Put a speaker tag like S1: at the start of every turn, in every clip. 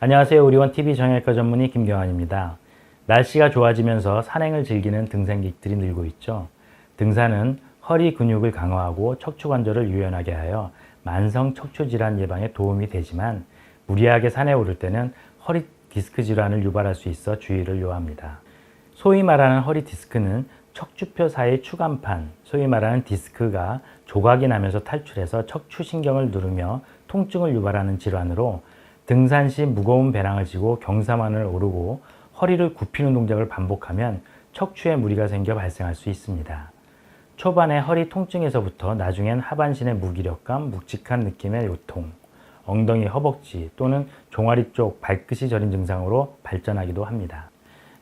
S1: 안녕하세요. 의료원TV 정형외과 전문의 김경환입니다. 날씨가 좋아지면서 산행을 즐기는 등산객들이 늘고 있죠. 등산은 허리 근육을 강화하고 척추관절을 유연하게 하여 만성 척추질환 예방에 도움이 되지만 무리하게 산에 오를 때는 허리 디스크 질환을 유발할 수 있어 주의를 요합니다. 소위 말하는 허리 디스크는 척추뼈 사이 추간판, 소위 말하는 디스크가 조각이 나면서 탈출해서 척추신경을 누르며 통증을 유발하는 질환으로 등산 시 무거운 배낭을 지고 경사만을 오르고 허리를 굽히는 동작을 반복하면 척추에 무리가 생겨 발생할 수 있습니다. 초반에 허리 통증에서부터 나중엔 하반신의 무기력감, 묵직한 느낌의 요통, 엉덩이, 허벅지 또는 종아리 쪽 발끝이 저린 증상으로 발전하기도 합니다.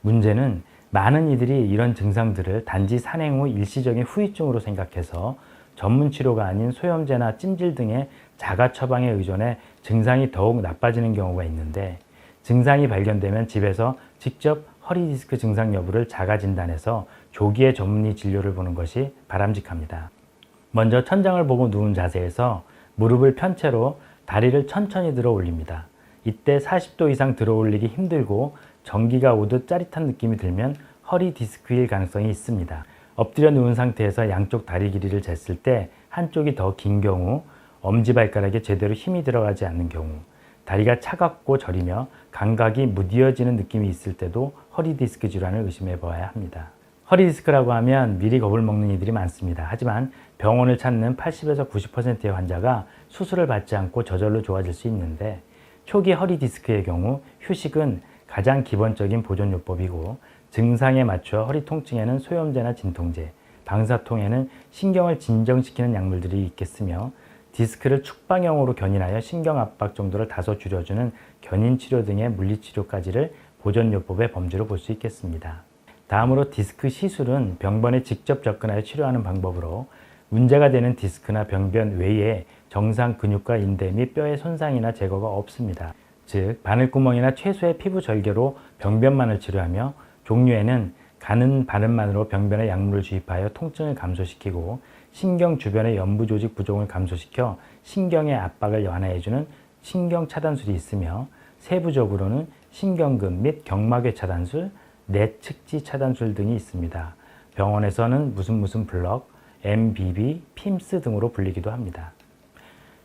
S1: 문제는 많은 이들이 이런 증상들을 단지 산행 후 일시적인 후유증으로 생각해서 전문 치료가 아닌 소염제나 찜질 등의 자가 처방에 의존해 증상이 더욱 나빠지는 경우가 있는데, 증상이 발견되면 집에서 직접 허리 디스크 증상 여부를 자가 진단해서 조기에 전문의 진료를 보는 것이 바람직합니다. 먼저 천장을 보고 누운 자세에서 무릎을 편 채로 다리를 천천히 들어 올립니다. 이때 40도 이상 들어 올리기 힘들고 전기가 오듯 짜릿한 느낌이 들면 허리 디스크일 가능성이 있습니다. 엎드려 누운 상태에서 양쪽 다리 길이를 쟀을 때 한쪽이 더 긴 경우, 엄지발가락에 제대로 힘이 들어가지 않는 경우, 다리가 차갑고 저리며 감각이 무뎌지는 느낌이 있을 때도 허리 디스크 질환을 의심해 봐야 합니다. 허리 디스크라고 하면 미리 겁을 먹는 이들이 많습니다. 하지만 병원을 찾는 80에서 90%의 환자가 수술을 받지 않고 저절로 좋아질 수 있는데, 초기 허리 디스크의 경우 휴식은 가장 기본적인 보존요법이고, 증상에 맞춰 허리 통증에는 소염제나 진통제, 방사통에는 신경을 진정시키는 약물들이 있겠으며, 디스크를 축방형으로 견인하여 신경압박 정도를 다소 줄여주는 견인치료 등의 물리치료까지를 보존요법의 범주로 볼 수 있겠습니다. 다음으로 디스크 시술은 병변에 직접 접근하여 치료하는 방법으로, 문제가 되는 디스크나 병변 외에 정상 근육과 인대 및 뼈의 손상이나 제거가 없습니다. 즉, 바늘구멍이나 최소의 피부 절개로 병변만을 치료하며, 종류에는 가는 바늘만으로 병변에 약물을 주입하여 통증을 감소시키고 신경 주변의 연부 조직 부종을 감소시켜 신경의 압박을 완화해주는 신경 차단술이 있으며, 세부적으로는 신경근 및 경막외 차단술, 내측지 차단술 등이 있습니다. 병원에서는 무슨 블럭, MBB, 핌스 등으로 불리기도 합니다.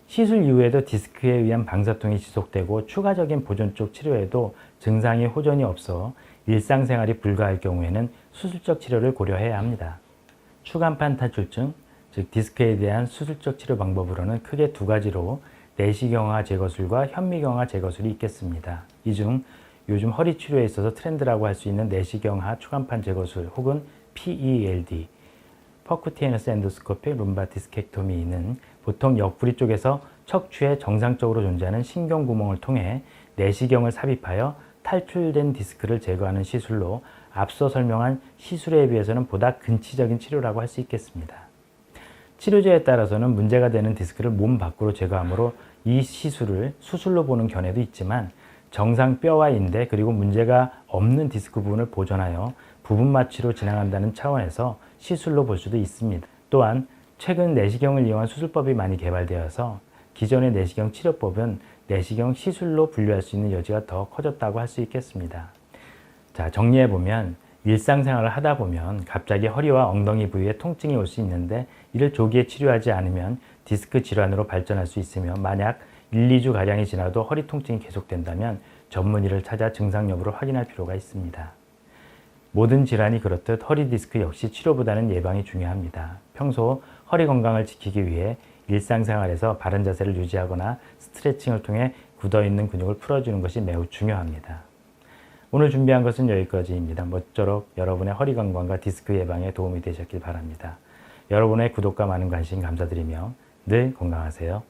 S1: 시술 이후에도 디스크에 의한 방사통이 지속되고 추가적인 보존적 치료에도 증상이 호전이 없어 일상생활이 불가할 경우에는 수술적 치료를 고려해야 합니다. 추간판 탈출증, 즉 디스크에 대한 수술적 치료 방법으로는 크게 두 가지로 내시경화 제거술과 현미경화 제거술이 있겠습니다. 이 중 요즘 허리 치료에 있어서 트렌드라고 할 수 있는 내시경화 추간판 제거술 혹은 PELD, 퍼쿠티애너스 엔도스코픽 룸바 디스케토미는 보통 옆구리 쪽에서 척추에 정상적으로 존재하는 신경구멍을 통해 내시경을 삽입하여 탈출된 디스크를 제거하는 시술로 앞서 설명한 시술에 비해서는 보다 근치적인 치료라고 할 수 있겠습니다. 치료제에 따라서는 문제가 되는 디스크를 몸 밖으로 제거하므로 이 시술을 수술로 보는 견해도 있지만, 정상 뼈와 인대 그리고 문제가 없는 디스크 부분을 보존하여 부분 마취로 진행한다는 차원에서 시술로 볼 수도 있습니다. 또한 최근 내시경을 이용한 수술법이 많이 개발되어서 기존의 내시경 치료법은 내시경 시술로 분류할 수 있는 여지가 더 커졌다고 할 수 있겠습니다. 자, 정리해보면 일상생활을 하다 보면 갑자기 허리와 엉덩이 부위에 통증이 올 수 있는데, 이를 조기에 치료하지 않으면 디스크 질환으로 발전할 수 있으며, 만약 1, 2주가량이 지나도 허리 통증이 계속된다면 전문의를 찾아 증상 여부를 확인할 필요가 있습니다. 모든 질환이 그렇듯 허리 디스크 역시 치료보다는 예방이 중요합니다. 평소 허리 건강을 지키기 위해 일상생활에서 바른 자세를 유지하거나 스트레칭을 통해 굳어있는 근육을 풀어주는 것이 매우 중요합니다. 오늘 준비한 것은 여기까지입니다. 모쪼록 여러분의 허리 건강과 디스크 예방에 도움이 되셨길 바랍니다. 여러분의 구독과 많은 관심 감사드리며 늘 건강하세요.